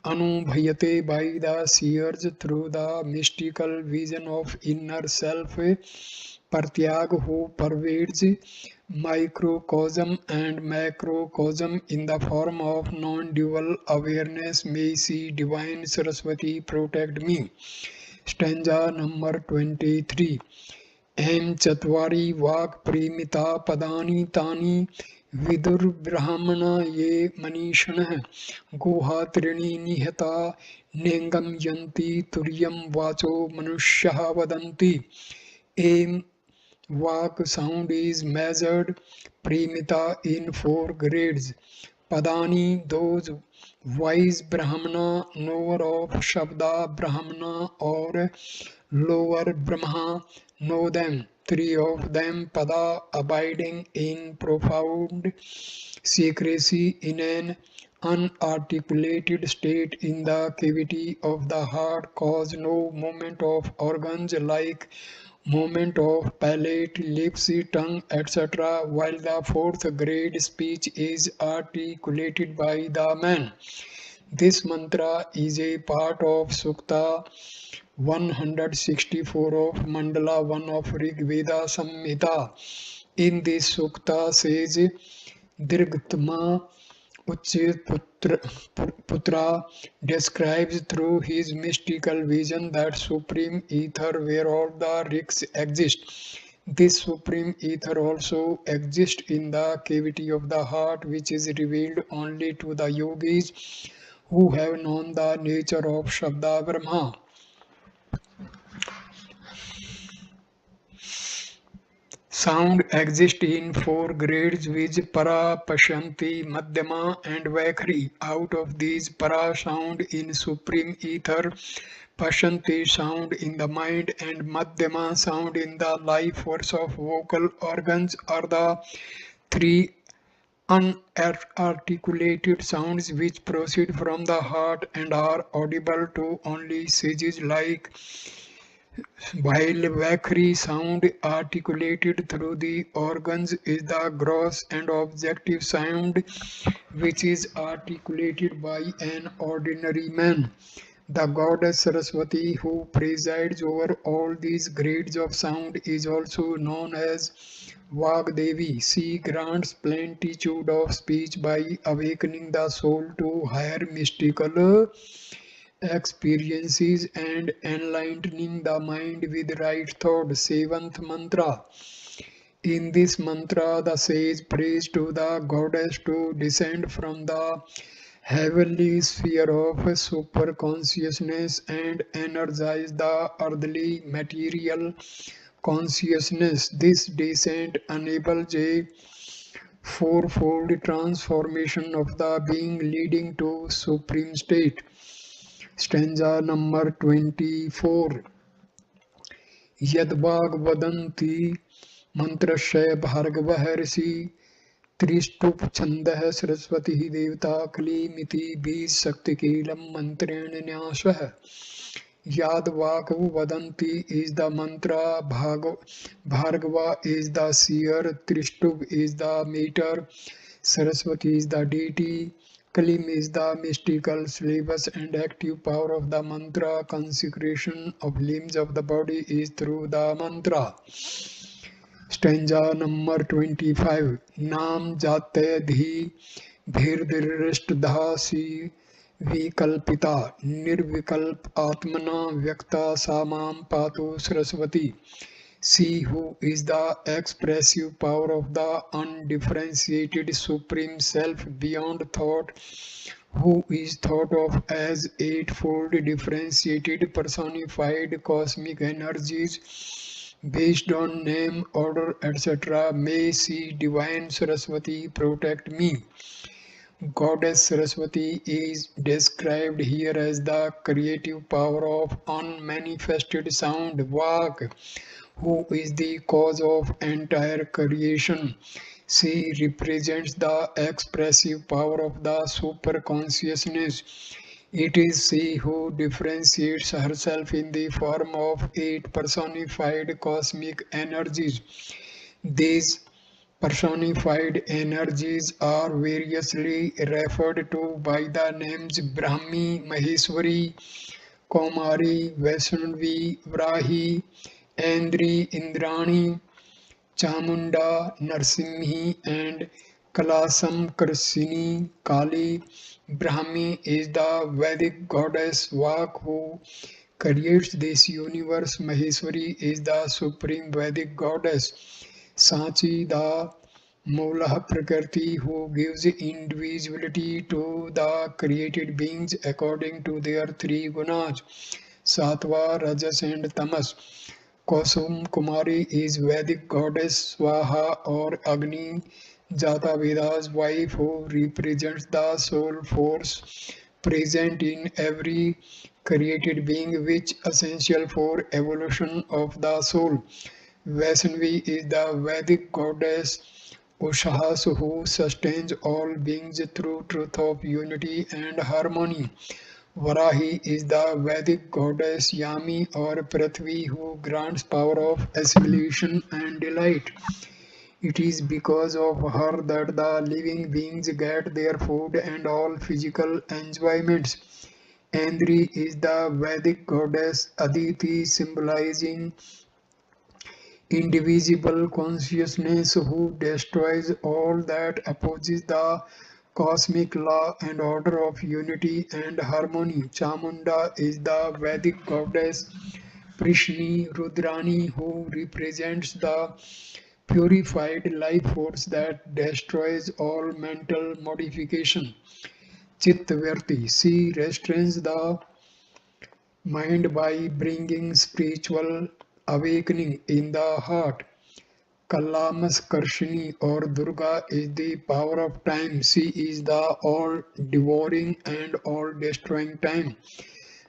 anubhayate by the seers through the mystical vision of inner self, Pratyag who pervades microcosm and macrocosm in the form of non-dual awareness. May see Divine Saraswati protect me. Stanza number 23. Em Chatvari Vak Primita Padani Tani Vidur Brahmana Ye Manishanah Guha Trini Nihata Nengam Yanti Turyam Vacho Manushyaha Vadanti. Em Vak sound is measured Primita in 4 grades. Padani, those wise Brahmana, knower of Shabda Brahmana or lower Brahma, know them. 3 of them, Pada, abiding in profound secrecy in an unarticulated state in the cavity of the heart, cause no movement of organs like movement of palate, lips, tongue, etc., while the 4th grade speech is articulated by the man. This mantra is a part of Sukta 164 of Mandala 1 of Rig Veda Samhita. In this Sukta says, Dirgtma Putra describes through his mystical vision that supreme ether where all the rigs exist. This supreme ether also exists in the cavity of the heart, which is revealed only to the yogis who have known the nature of Shabda Brahma. Sound exists in 4 grades, which Para, Pashanti, Madhyama and Vaikhari. Out of these, Para sound in supreme ether, Pashanti sound in the mind, and Madhyama sound in the life force of vocal organs are the 3 unarticulated sounds which proceed from the heart and are audible to only sages like, while Vakri sound articulated through the organs is the gross and objective sound which is articulated by an ordinary man. The goddess Saraswati, who presides over all these grades of sound, is also known as Vagdevi. She grants plenitude of speech by awakening the soul to higher mystical experiences and enlightening the mind with right thought. 7th mantra. In this mantra, the sage prays to the goddess to descend from the heavenly sphere of super consciousness and energize the earthly material consciousness. This descent enables a fourfold transformation of the being, leading to supreme state. Stanza number 24. Yadvag vadanti mantrashya bhargavah risi Trishtup छंदः Saraswati देवता कलीमिति बीज शक्ति कीलम मंत्रेण न्यासः. Yad Vakavu Vadanti is the mantra, Bhargava is the seer, Trishtub is the meter, Saraswati is the deity, Kalim is the mystical syllabus and active power of the mantra. Consecration of limbs of the body is through the mantra. Stanza number 25. Nam jate dhi bhirdrishtdhasi vikalpita nirvikalp atmana vyakta samam patu saraswati. She who is the expressive power of the undifferentiated supreme self beyond thought, who is thought of as eightfold differentiated personified cosmic energies based on name, order, etc. May she Divine Saraswati protect me. Goddess Saraswati is described here as the creative power of unmanifested sound, Vak, who is the cause of entire creation. She represents the expressive power of the super consciousness. It is she who differentiates herself in the form of 8 personified cosmic energies. These Personified energies are variously referred to by the names Brahmi, Maheshwari, Kaumari, Vaishnavi, Vrahi, Andri, Indrani, Chamunda, Narsimhi, and Kalasam Karsini. Kali. Brahmi is the Vedic goddess Vak who creates this universe. Maheshwari is the supreme Vedic goddess. Sachi, the Mula Prakriti, who gives individuality to the created beings according to their three gunas, Sattva, Rajas, and Tamas. Kosum Kumari is Vedic goddess Swaha or Agni, Jata Veda's wife, who represents the soul force present in every created being, which essential for evolution of the soul. Vaishnavi is the Vedic goddess Ushas, who sustains all beings through truth of unity and harmony. Varahi is the Vedic goddess Yami or Prithvi, who grants power of assimilation and delight. It is because of her that the living beings get their food and all physical enjoyments. Andri is the Vedic goddess Aditi, symbolizing indivisible consciousness, who destroys all that opposes the cosmic law and order of unity and harmony. Chamunda is the Vedic goddess Prishni Rudrani, who represents the purified life force that destroys all mental modification. Chittavirti, she restrains the mind by bringing spiritual awakening in the heart. Kalamaskarshini or Durga is the power of time. She is the all-devouring and all-destroying time.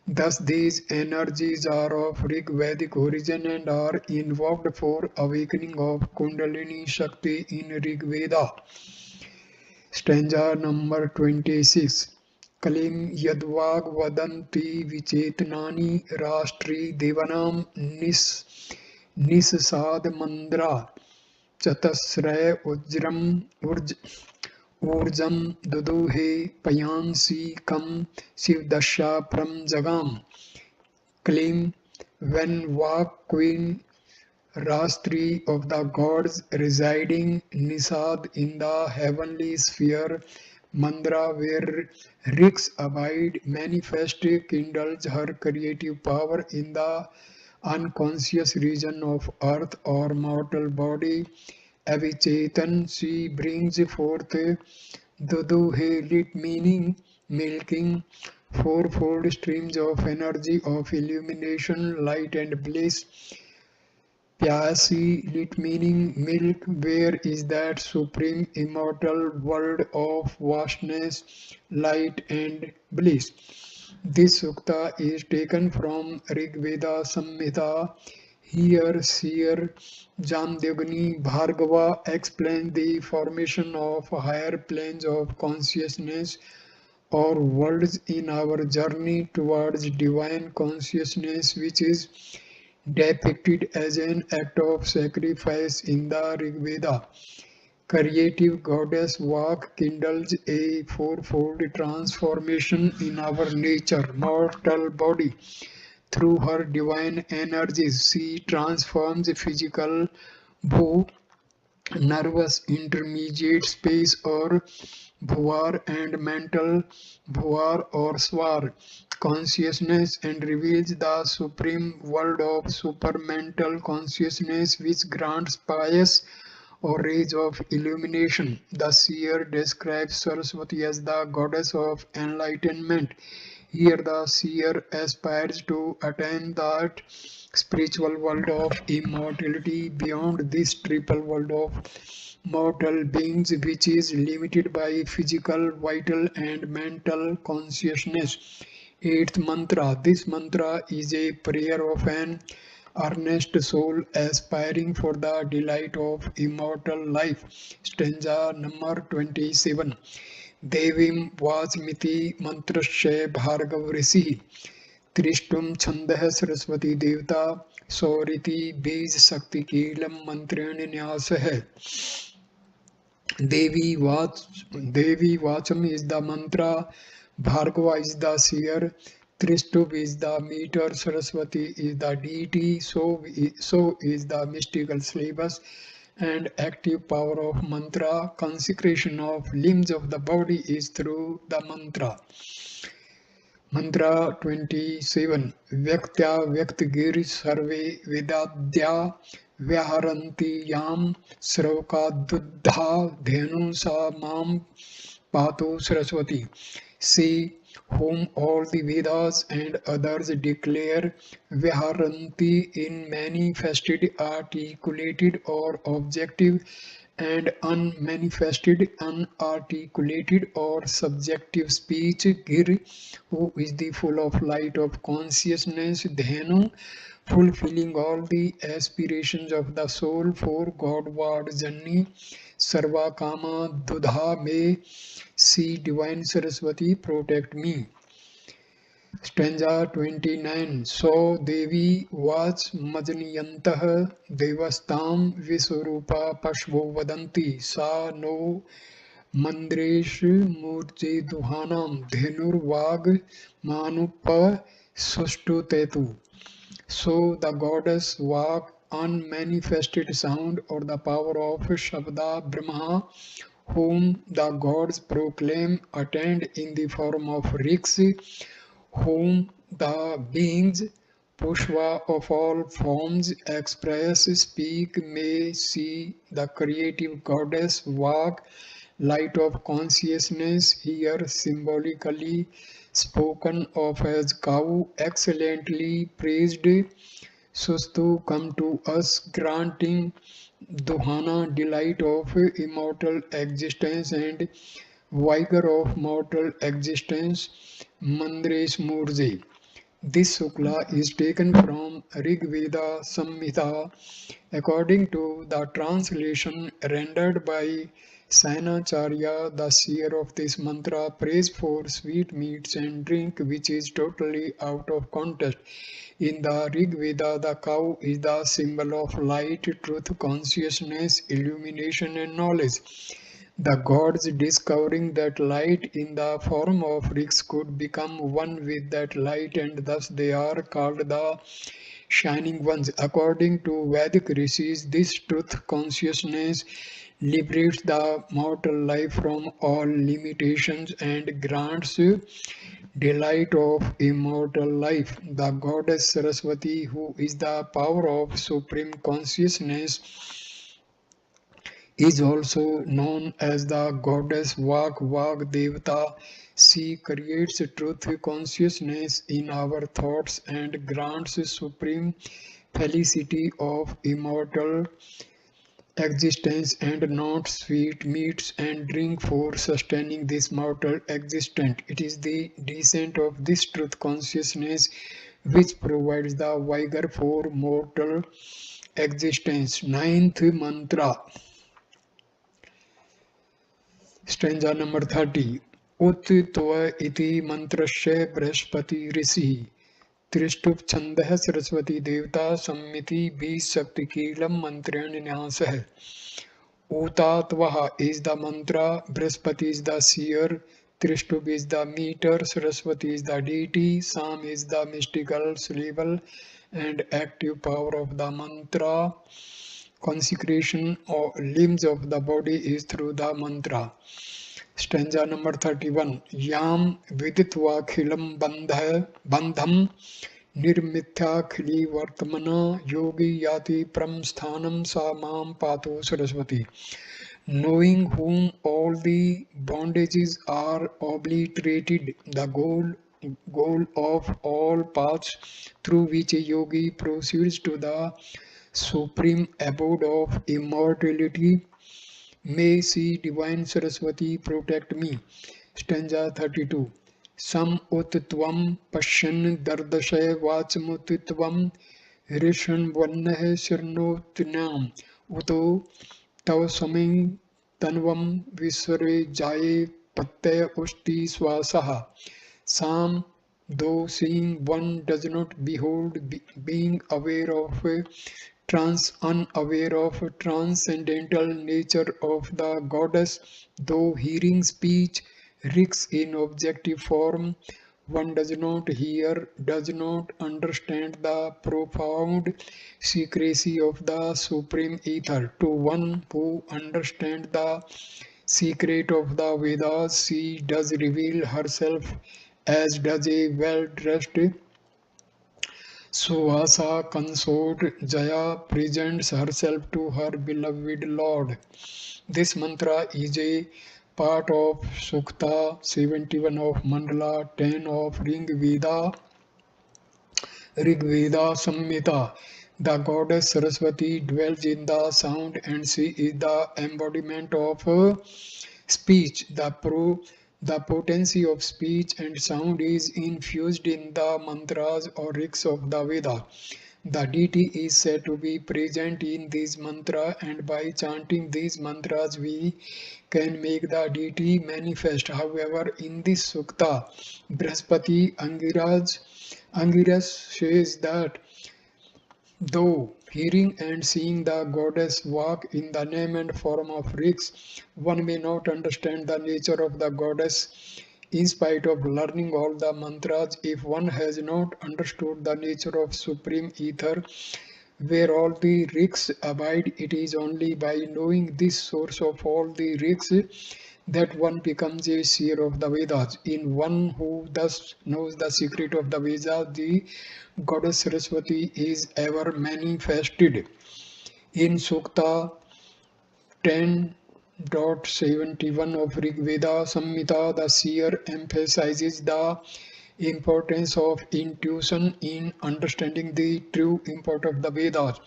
Thus, these energies are of Rig Vedic origin and are invoked for awakening of Kundalini Shakti in Rig Veda. Stanza number 26. Kalim Yadvag Vadanti Vichetnani Rashtri Devanam Nisasad Mandra Chatasraya Urjam Duduhe Payansi Kam Shivdasha Pram Jagam. Claim when Vak Queen Rastri of the gods residing Nisad in the heavenly sphere, Mandra where Riks abide, manifest kindles her creative power in the unconscious region of earth or mortal body. Avichetan, she brings forth Duduhe, lit meaning milking, fourfold streams of energy of illumination, light and bliss. Pyasi, lit meaning milk, where is that supreme immortal world of vastness, light and bliss. This sukta is taken from Rig Veda Samhita. Here, seer Jamdagni Bhargava explains the formation of higher planes of consciousness or worlds in our journey towards divine consciousness, which is depicted as an act of sacrifice in the Rig Veda. Creative goddess Vak kindles a fourfold transformation in our nature, mortal body. Through her divine energies, she transforms physical bhu, nervous intermediate space or bhuvar, and mental bhuvar or swar consciousness, and reveals the supreme world of supermental consciousness, which grants pious or rays of illumination. The seer describes Sarasvati as the goddess of enlightenment. Here the seer aspires to attain that spiritual world of immortality beyond this triple world of mortal beings, which is limited by physical, vital and mental consciousness. Eighth mantra. This mantra is a prayer of an earnest soul aspiring for the delight of immortal life. Stanza number 27. Devim Vachmiti Mantrasya Bhargav Rishi Trishtum Chandah Saraswati Devta Sauriti Bij Sakti Kelam Mantran Nyas hai. Devi Vacham is the mantra, Bhargava is the seer, Tristubh is the meter, Saraswati is the deity, so is the mystical syllabus and active power of mantra. Consecration of limbs of the body is through the mantra. Mantra 27. Vyaktya Vyaktgir Sarve Vedadya Vyaharanti Yam Sravka Duddha Dhenu Sa Mam Patu Saraswati. See whom all the Vedas and others declare Vyaharanti in manifested, articulated or objective and unmanifested, unarticulated or subjective speech. Gir, who is the full of light of consciousness. Dhenu, fulfilling all the aspirations of the soul for Godward journey. Sarva Kama Dudha, may see Divine Saraswati protect me. Stanza 29. So Devi was Majniyantah Devastam Viswarupa Pashvo Vadanti Sa no Mandresh Murje Duhanam Dhenur Vag Manupa Sustu Tetu. So the goddess Vag, unmanifested sound or the power of Shabda Brahma, whom the gods proclaim, attend in the form of riks, whom the beings Pushva of all forms express, speak, may see the creative goddess Vag, light of consciousness, here symbolically spoken of as cow, excellently praised. Sustu, come to us, granting Duhana, delight of immortal existence and vigor of mortal existence. Mandresh Murje. This sukla is taken from Rig Veda Samhita according to the translation rendered by Sainacharya, the seer of this mantra. Praise for sweet meats and drink, which is totally out of context. In the Rig Veda, the cow is the symbol of light, truth, consciousness, illumination, and knowledge. The gods, discovering that light in the form of rigs could become one with that light, and thus they are called the shining ones. According to Vedic rishis, this truth consciousness liberates the mortal life from all limitations and grants delight of immortal life. The goddess Saraswati, who is the power of supreme consciousness, is also known as the goddess Vag Devata. She creates truth consciousness in our thoughts and grants supreme felicity of immortal existence, and not sweet meats and drink for sustaining this mortal existence. It is the descent of this truth consciousness which provides the vigor for mortal existence. Ninth mantra. Stanza number 30. Ut tva iti mantrasya brihaspati rishi. Trishtup chandah Saraswati devta sammiti bhi shakti kilam mantranyasah. Utatvaha is the mantra, Brihaspati is the seer, Trishtup is the meter, Saraswati is the deity, Sam is the mystical syllable and active power of the mantra. Consecration of limbs of the body is through the mantra. Stanza number 31. Yam viditva khilam bandham nirmithyakhili vartamana yogi yati pram sthanam sa mam patu Saraswati. Knowing whom all the bondages are obliterated, the goal of all paths through which a yogi proceeds to the supreme abode of immortality, may see Divine Saraswati protect me. Stanza 32. Sam utitvam pashyan dardashay vachmutitvam rishan vannah shirnotinam uto तव समिं तन्वं विश्वरे जाये प्रत्यय उष्टि स्वासः साम Though seeing one does not behold, being aware of unaware of transcendental nature of the goddess, though hearing speech risks in objective form, one does not hear, does not understand the profound secrecy of the supreme ether. To one who understands the secret of the Vedas, she does reveal herself as does a well-dressed Suvasa consort. Jaya presents herself to her beloved Lord. This mantra is a part of Sukta 71 of Mandala 10 of Rigveda Samhita. The goddess Sarasvati dwells in the sound and she is the embodiment of speech. The potency of speech and sound is infused in the mantras or rigs of the Veda. The deity is said to be present in these mantras, and by chanting these mantras, we can make the deity manifest. However, in this sukta, Brihaspati Angiras says that though hearing and seeing the goddess walk in the name and form of rigs, one may not understand the nature of the goddess. In spite of learning all the mantras, if one has not understood the nature of supreme ether, where all the rigs abide, it is only by knowing this source of all the rigs that one becomes a seer of the Vedas. In one who thus knows the secret of the Vedas, the goddess Saraswati is ever manifested. In Sukta 10.71 of Rig Veda Samhita, the seer emphasizes the importance of intuition in understanding the true import of the Vedas.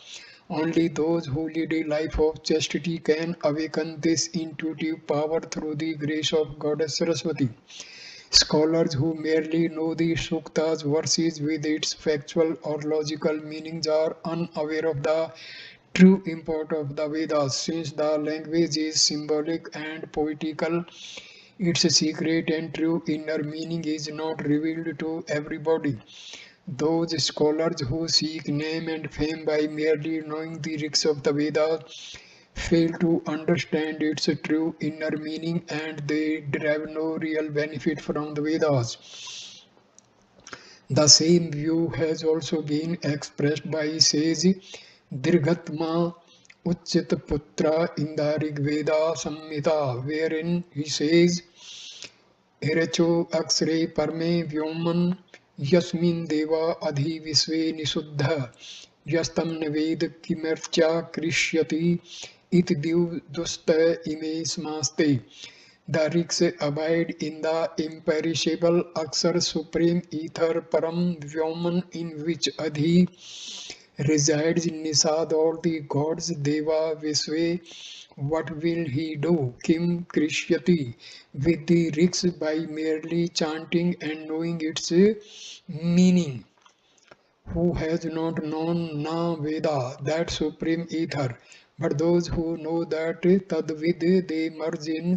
Only those who lead a life of chastity can awaken this intuitive power through the grace of Goddess Saraswati. Scholars who merely know the Suktas verses with its factual or logical meanings are unaware of the true import of the Vedas. Since the language is symbolic and poetical, its secret and true inner meaning is not revealed to everybody. Those scholars who seek name and fame by merely knowing the rigs of the Vedas fail to understand its true inner meaning, and they derive no real benefit from the Vedas. The same view has also been expressed by sage Dirghatma Uchchitputra in the Rig Veda Samhita, wherein he says, Hiracho Aksre Parme Vyoman Yasmin Deva Adhi Visve Nisudha Yastam Naved Kimercha Krishyati It Div Dusta Ime Smaste. The rigs abide in the imperishable Aksar Supreme Ether Param Vyoman, in which Adhi resides Nisad, all the gods Deva Visve. What will he do? Kim Krishyati with the rigs by merely chanting and knowing its meaning. Who has not known Na Veda, that supreme ether, but those who know that Tadvid they merge in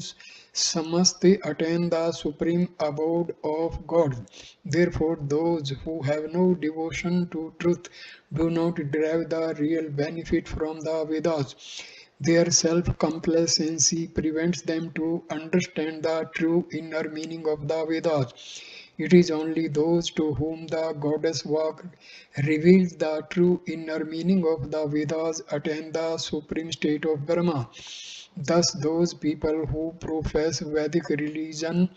Samasti attain the supreme abode of God. Therefore, those who have no devotion to truth do not derive the real benefit from the Vedas. Their self-complacency prevents them to understand the true inner meaning of the Vedas. It is only those to whom the goddess work reveals the true inner meaning of the Vedas attain the supreme state of Brahma. Thus, those people who profess Vedic religion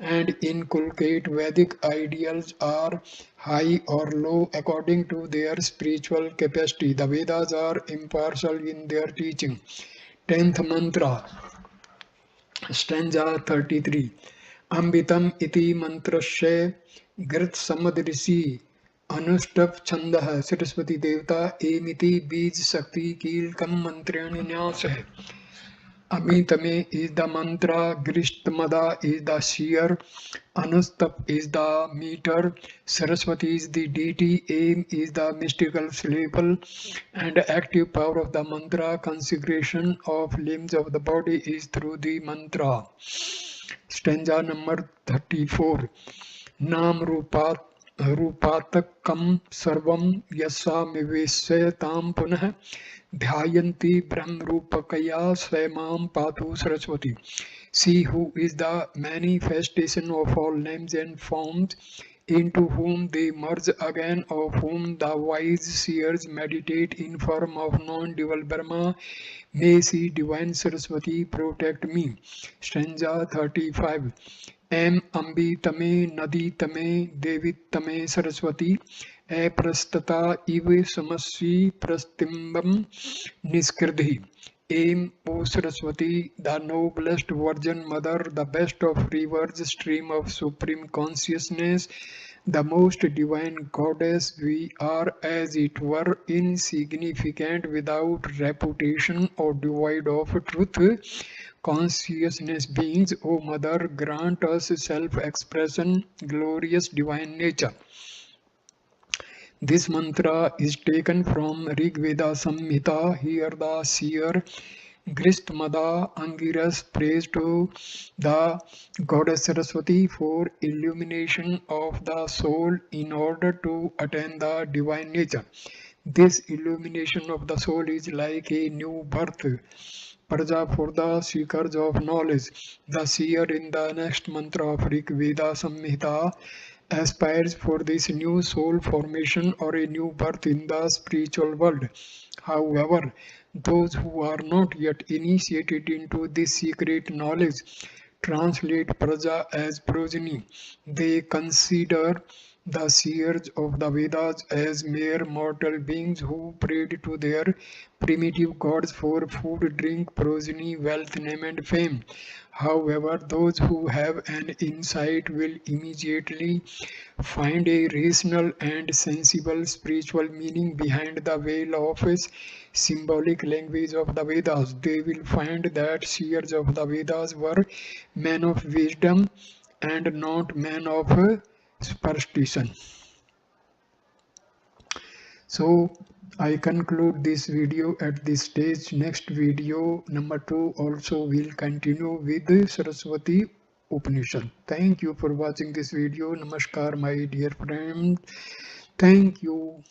and inculcate Vedic ideals are high or low according to their spiritual capacity. The Vedas are impartial in their teaching. 10th mantra, stanza 33. Ambitam iti mantrasya grit samadrisi अनुष्टभ छंद सरस्वती देवता एमिति बीज शक्ति कीलकम मंत्रेण न्यास है. Amitame is the mantra, Grishtamada is the seer, Anustap is the meter, Saraswati is the deity, Aim is the mystical syllable, and the active power of the mantra, consecration of limbs of the body is through the mantra. Stanza number 34. नाम रूपात्मकं सर्वं यस्सामिवेश्यतां पुनः ध्यायन्ति ब्रह्मरूपकया स्वयं पातु Saraswati. She who is the manifestation of all names and forms, into whom they merge again, of whom the wise seers meditate in form of non-dual Brahma, may she divine Saraswati protect me. Stanza 35. Am Ambi Tame Nadi Tame Devi Tame Saraswati Aprastata Iv Samasvi Prastimbam Niskridhi. Aim, O Saraswati, the noblest Virgin Mother, the best of rivers, stream of supreme consciousness, the most divine goddess, we are as it were insignificant, without reputation or devoid of truth. Consciousness beings, O Mother, grant us self-expression, glorious divine nature. This mantra is taken from Rig Veda Samhita. Here the seer Gristmada Angiras prays to the goddess Saraswati for illumination of the soul in order to attain the divine nature. This illumination of the soul is like a new birth. Praja for the seekers of knowledge. The seer in the next mantra of Rig Veda Samhita aspires for this new soul formation or a new birth in the spiritual world. However, those who are not yet initiated into this secret knowledge translate praja as progeny. They consider the seers of the Vedas as mere mortal beings who prayed to their primitive gods for food, drink, progeny, wealth, name, and fame. However, those who have an insight will immediately find a rational and sensible spiritual meaning behind the veil of symbolic language of the Vedas. They will find that seers of the Vedas were men of wisdom and not men of superstition. So I conclude this video at this stage. Next video number 2 also will continue with Sarasvati Upanishad. Thank you for watching this video. Namaskar my dear friend. Thank you.